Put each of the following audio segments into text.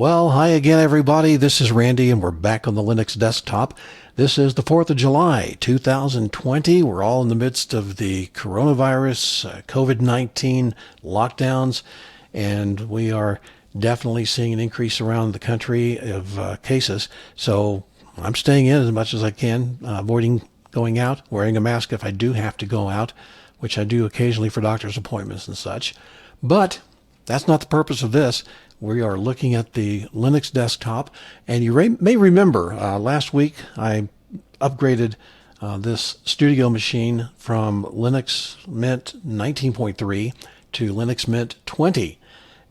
Well, hi again, everybody. This is Randy, and we're back on the Linux desktop. This is the 4th of July, 2020. We're all in the midst of the coronavirus, COVID-19 lockdowns, and we are definitely seeing an increase around the country of cases. So I'm staying in as much as I can, avoiding going out, wearing a mask if I do have to go out, which I do occasionally for doctor's appointments and such. But that's not the purpose of this. We are looking at the Linux desktop, and you may remember last week I upgraded this studio machine from Linux Mint 19.3 to Linux Mint 20,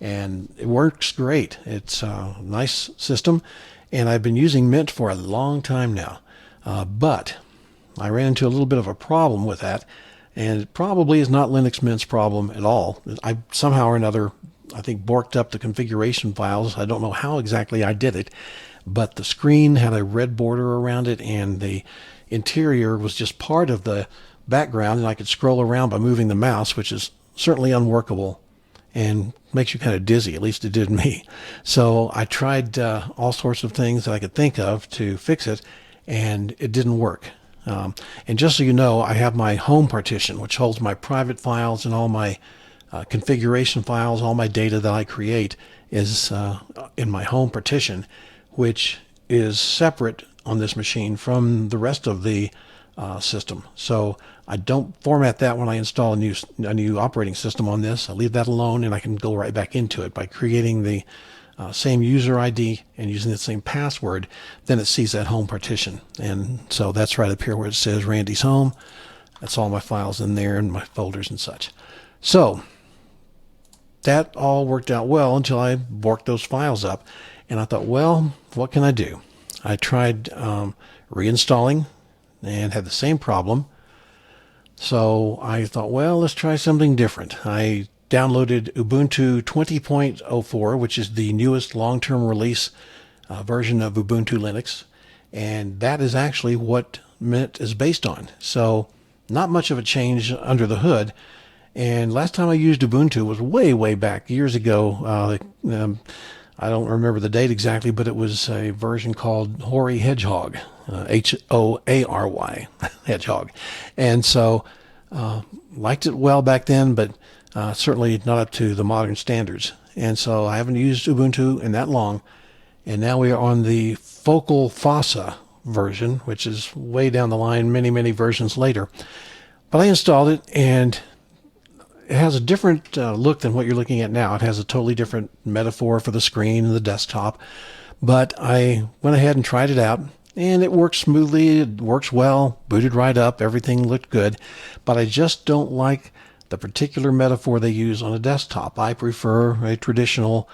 and it works great. It's a nice system, and I've been using Mint for a long time now, but I ran into a little bit of a problem with that, and it probably is not Linux Mint's problem at all. I somehow or another, I think, borked up the configuration files. I don't know how exactly I did it, but the screen had a red border around it, and the interior was just part of the background, and I could scroll around by moving the mouse, which is certainly unworkable and makes you kind of dizzy. At least it did me. So I tried all sorts of things that I could think of to fix it, and it didn't work. And just so you know, I have my home partition, which holds my private files and all my configuration files. All my data that I create is in my home partition, which is separate on this machine from the rest of the system. So I don't format that when I install a new operating system on this. I leave that alone, and I can go right back into it by creating the same user ID and using the same password. Then it sees that home partition, and so that's right up here where it says Randy's Home. That's all my files in there and my folders and such. So that all worked out well until I borked those files up, and I thought, well, what can I do? I tried reinstalling and had the same problem. So I thought, well, let's try something different. I downloaded Ubuntu 20.04, which is the newest long-term release version of Ubuntu Linux, and that is actually what Mint is based on. So not much of a change under the hood. And last time I used Ubuntu was way back, years ago. I don't remember the date exactly, but it was a version called Hoary Hedgehog, Hoary Hedgehog. And so liked it well back then, but certainly not up to the modern standards. And so I haven't used Ubuntu in that long. And now we are on the Focal Fossa version, which is way down the line, many versions later. But I installed it, and it has a different look than what you're looking at now. It has a totally different metaphor for the screen and the desktop. But I went ahead and tried it out, and it works smoothly. It works well, booted right up. Everything looked good. But I just don't like the particular metaphor they use on a desktop. I prefer a traditional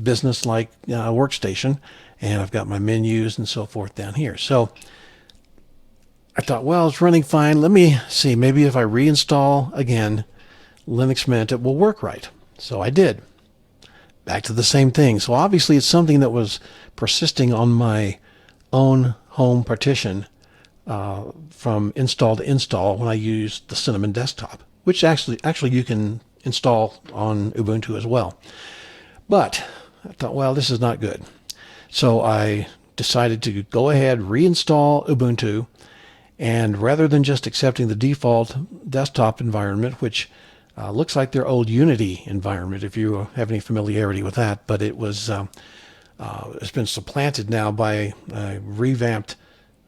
business-like workstation, and I've got my menus and so forth down here. So I thought, well, it's running fine. Let me see. Maybe if I reinstall again Linux Mint, it will work right. So I did. Back to the same thing. So obviously it's something that was persisting on my own home partition from install to install when I used the Cinnamon desktop, which actually you can install on Ubuntu as well. But I thought, well, this is not good. So I decided to go ahead, reinstall Ubuntu, and rather than just accepting the default desktop environment, which looks like their old Unity environment, if you have any familiarity with that, but it was it's been supplanted now by a revamped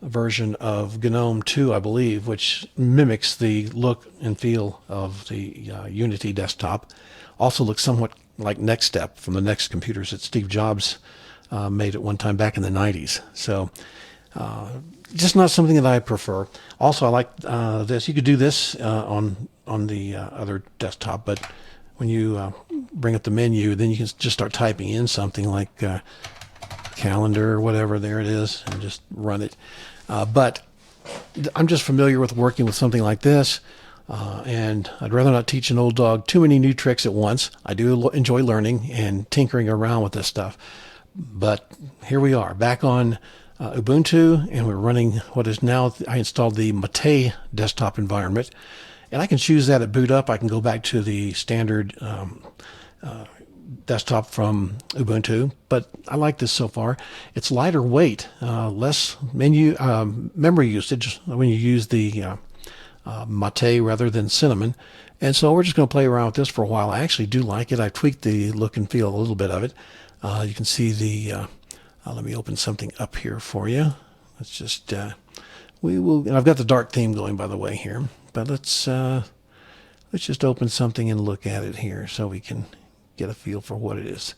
version of GNOME 2, I believe, which mimics the look and feel of the Unity desktop. Also looks somewhat like NextStep from the Next computers that Steve Jobs made at one time back in the 90s. So just not something that I prefer. Also, I like this. You could do this on the other desktop, but when you bring up the menu, then you can just start typing in something like calendar or whatever. There it is, and just run it. But I'm just familiar with working with something like this, and I'd rather not teach an old dog too many new tricks at once. I do enjoy learning and tinkering around with this stuff. But here we are, back on Ubuntu, and we're running what is now, I installed the Mate desktop environment, and I can choose that at boot up. I can go back to the standard desktop from Ubuntu, but I like this so far. It's lighter weight, less memory usage when you use the Mate rather than Cinnamon. And so we're just going to play around with this for a while. I actually do like it. I tweaked the look and feel a little bit of it. You can see the, let me open something up here for you. Let's just, and I've got the dark theme going, by the way, here. But let's just open something and look at it here so we can get a feel for what it is.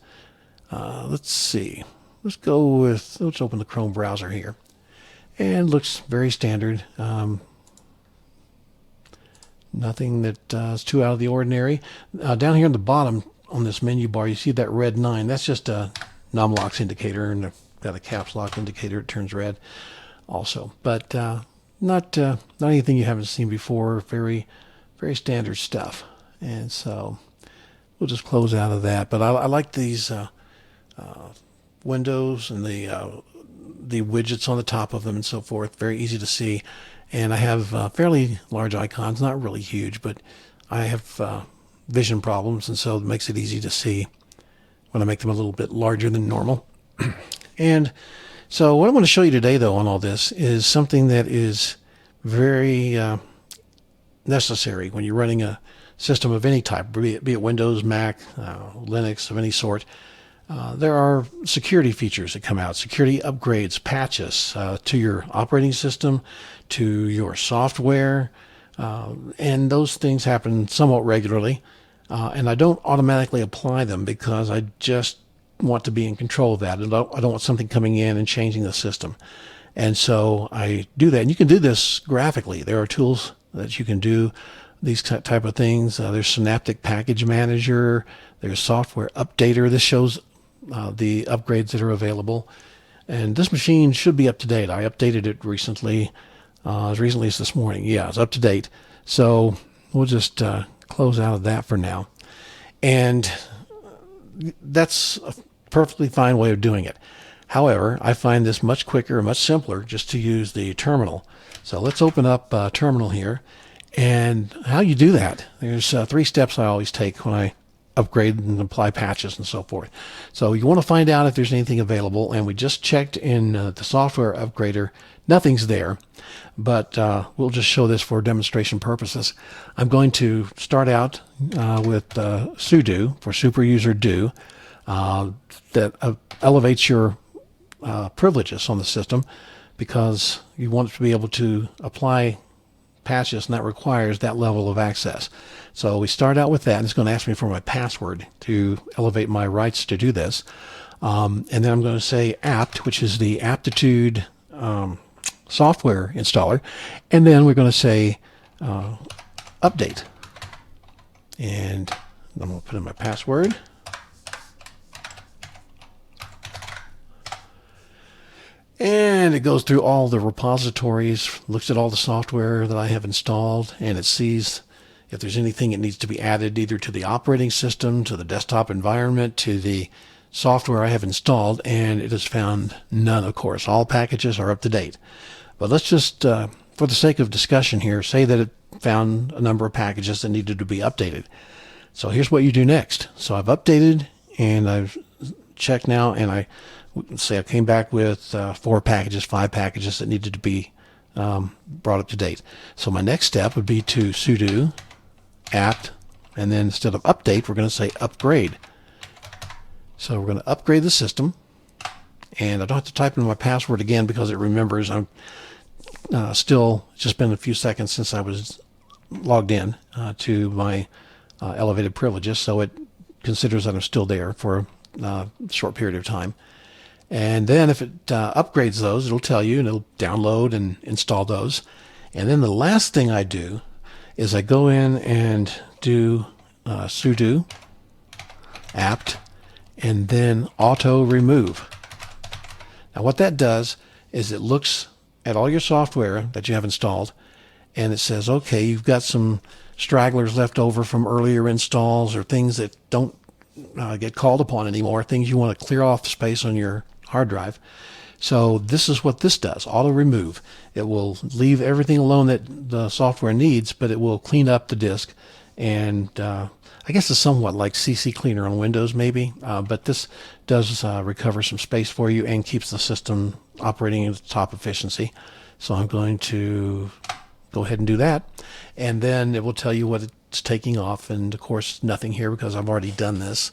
Let's see. Let's open the Chrome browser here. And looks very standard. Nothing that is too out of the ordinary. Down here in the bottom on this menu bar, you see that red 9. That's just a numlocks indicator, and got a caps lock indicator. It turns red also. But not anything you haven't seen before. Very, very standard stuff. And so we'll just close out of that. But I like these windows and the widgets on the top of them and so forth. Very easy to see. And I have fairly large icons, not really huge, but I have vision problems, and so it makes it easy to see when I make them a little bit larger than normal. And so what I want to show you today, though, on all this is something that is very necessary when you're running a system of any type, be it Windows, Mac, Linux of any sort. There are security features that come out, security upgrades, patches to your operating system, to your software, and those things happen somewhat regularly. And I don't automatically apply them because I just want to be in control of that. I don't want something coming in and changing the system. And so I do that. And you can do this graphically. There are tools that you can do these type of things. There's Synaptic Package Manager. There's Software Updater. This shows the upgrades that are available. And this machine should be up to date. I updated it recently, as recently as this morning. Yeah, it's up to date. So we'll just close out of that for now. And that's a perfectly fine way of doing it. However, I find this much quicker and much simpler just to use the terminal. So let's open up terminal here. And how you do that, there's 3 steps I always take when I upgrade and apply patches and so forth. So you want to find out if there's anything available, and we just checked in the software upgrader. Nothing's there, but we'll just show this for demonstration purposes. I'm going to start out with sudo for super user do. That elevates your privileges on the system because you want to be able to apply patches, and that requires that level of access. So we start out with that, and it's going to ask me for my password to elevate my rights to do this. And then I'm going to say apt, which is the aptitude software installer, and then we're going to say update. And I'm going to put in my password. And it goes through all the repositories, looks at all the software that I have installed, and it sees if there's anything that needs to be added either to the operating system, to the desktop environment, to the software I have installed, and it has found none, of course. All packages are up to date. But let's just, for the sake of discussion here, say that it found a number of packages that needed to be updated. So here's what you do next. So I've updated, and I've checked now, and I say I came back with 4 packages, 5 packages that needed to be brought up to date. So my next step would be to sudo apt, and then instead of update, we're going to say upgrade. So we're going to upgrade the system, and I don't have to type in my password again because it remembers. I'm still, it's just been a few seconds since I was logged in to my elevated privileges, so it considers that I'm still there for a short period of time. And then if it upgrades those, it'll tell you, and it'll download and install those. And then the last thing I do is I go in and do sudo apt and then auto remove. Now what that does is it looks at all your software that you have installed, and it says, okay, you've got some stragglers left over from earlier installs or things that don't get called upon anymore, things you want to clear off space on your hard drive. So this is what this does, auto remove. It will leave everything alone that the software needs, but it will clean up the disk and I guess it's somewhat like CC Cleaner on Windows maybe, but this does recover some space for you and keeps the system operating at top efficiency. So I'm going to go ahead and do that, and then it will tell you what it's taking off, and of course nothing here because I've already done this.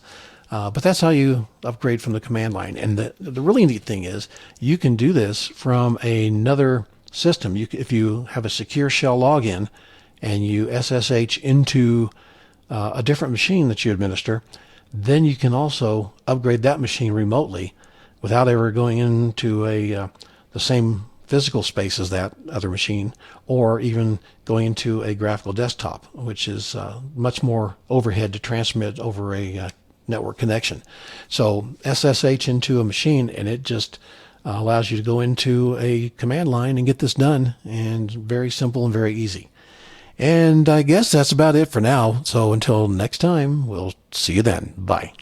But that's how you upgrade from the command line. And the really neat thing is you can do this from another system. If you have a secure shell login and you SSH into a different machine that you administer, then you can also upgrade that machine remotely without ever going into the same physical space as that other machine, or even going into a graphical desktop, which is much more overhead to transmit over a network connection. So SSH into a machine, and it just allows you to go into a command line and get this done, and very simple and very easy. And I guess that's about it for now. So until next time, we'll see you then. Bye.